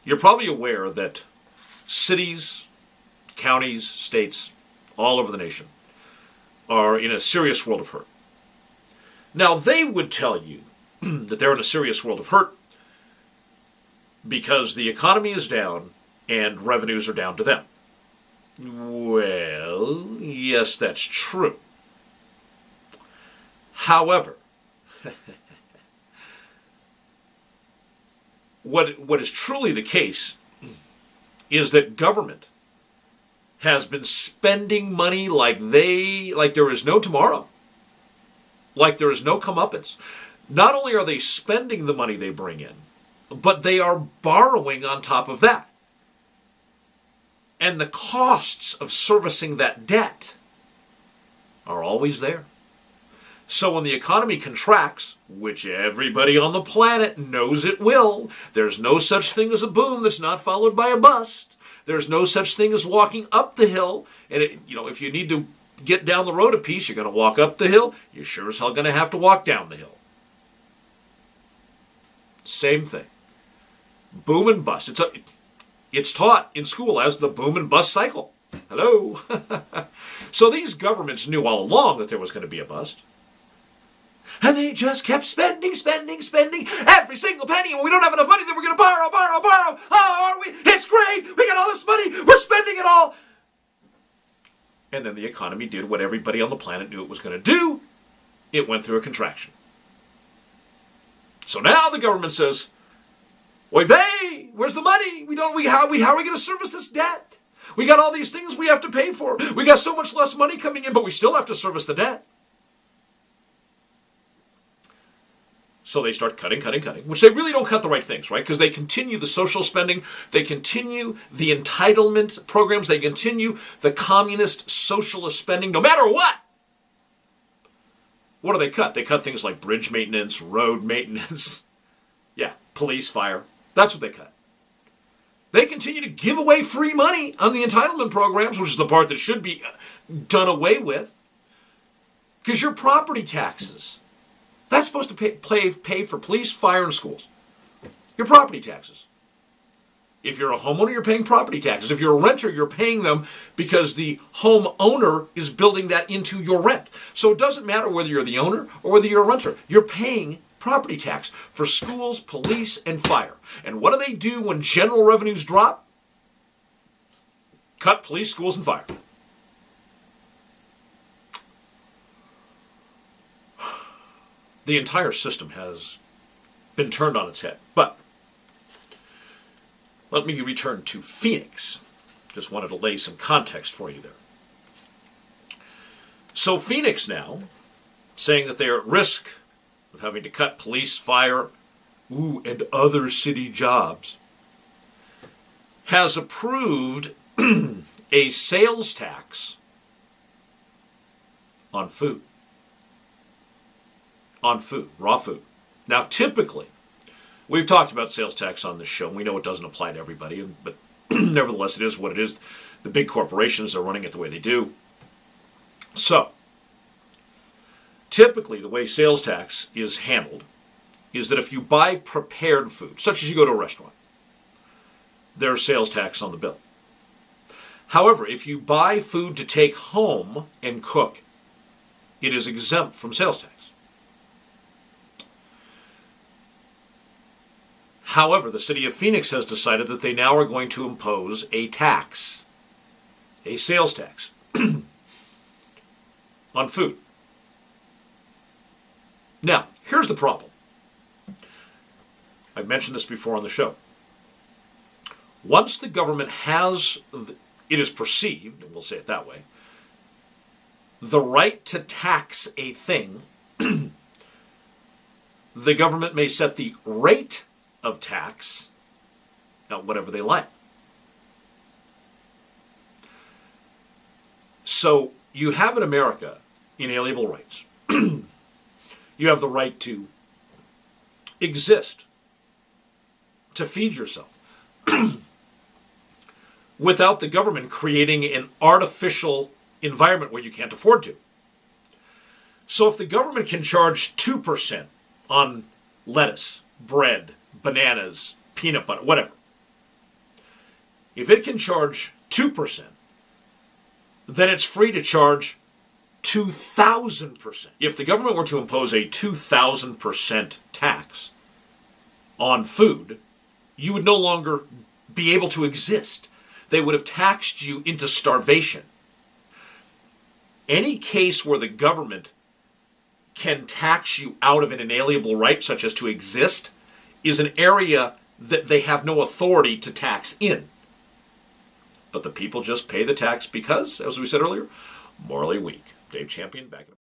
You're probably aware that cities, counties, states, all over the nation are in a serious world of hurt. Now, they would tell you that they're in a serious world of hurt because the economy is down and revenues are down to them. Well, yes, that's true. However, what is truly the case is that government has been spending money like there is no tomorrow, like there is no comeuppance. Not only are they spending the money they bring in, but they are borrowing on top of that. And the costs of servicing that debt are always there. So when the economy contracts, which everybody on the planet knows it will, there's no such thing as a boom that's not followed by a bust. There's no such thing as walking up the hill. And if you need to get down the road a piece, you're going to walk up the hill. You're sure as hell going to have to walk down the hill. Same thing. Boom and bust. It's taught in school as the boom and bust cycle. Hello. So these governments knew all along that there was going to be a bust. And they just kept spending every single penny. And when we don't have enough money, then we're going to borrow. Oh, are we? It's great. We got all this money. We're spending it all. And then the economy did what everybody on the planet knew it was going to do. It went through a contraction. So now the government says, "Oy vey, where's the money? How are we going to service this debt? We got all these things we have to pay for. We got so much less money coming in, but we still have to service the debt." So they start cutting, which they really don't cut the right things, right? Because they continue the social spending, they continue the entitlement programs, they continue the communist socialist spending, no matter what. What do they cut? They cut things like bridge maintenance, road maintenance, police, fire. That's what they cut. They continue to give away free money on the entitlement programs, which is the part that should be done away with. Because your property taxes, that's supposed to pay for police, fire, and schools. Your property taxes. If you're a homeowner, you're paying property taxes. If you're a renter, you're paying them because the homeowner is building that into your rent. So it doesn't matter whether you're the owner or whether you're a renter. You're paying property tax for schools, police, and fire. And what do they do when general revenues drop? Cut police, schools, and fire. The entire system has been turned on its head. But let me return to Phoenix. Just wanted to lay some context for you there. So Phoenix now, saying that they are at risk of having to cut police, fire, and other city jobs, has approved a sales tax on food. On food, raw food. Now, typically, we've talked about sales tax on this show, and we know it doesn't apply to everybody, but nevertheless, it is what it is. The big corporations are running it the way they do. So, typically, the way sales tax is handled is that if you buy prepared food, such as you go to a restaurant, there's sales tax on the bill. However, if you buy food to take home and cook, it is exempt from sales tax. However, the city of Phoenix has decided that they now are going to impose a tax, a sales tax, on food. Now, here's the problem. I've mentioned this before on the show. Once the government has, it is perceived, and we'll say it that way, the right to tax a thing, the government may set the rate of tax at whatever they like. So you have in America inalienable rights. You have the right to exist, to feed yourself, without the government creating an artificial environment where you can't afford to. So if the government can charge 2% on lettuce, bread, bananas, peanut butter, whatever, If it can charge 2%, then it's free to charge 2,000%. If the government were to impose a 2,000% tax on food, you would no longer be able to exist. They would have taxed you into starvation. Any case where the government can tax you out of an inalienable right, such as to exist, is an area that they have no authority to tax in. But the people just pay the tax because, as we said earlier, morally weak. Dave Champion, back in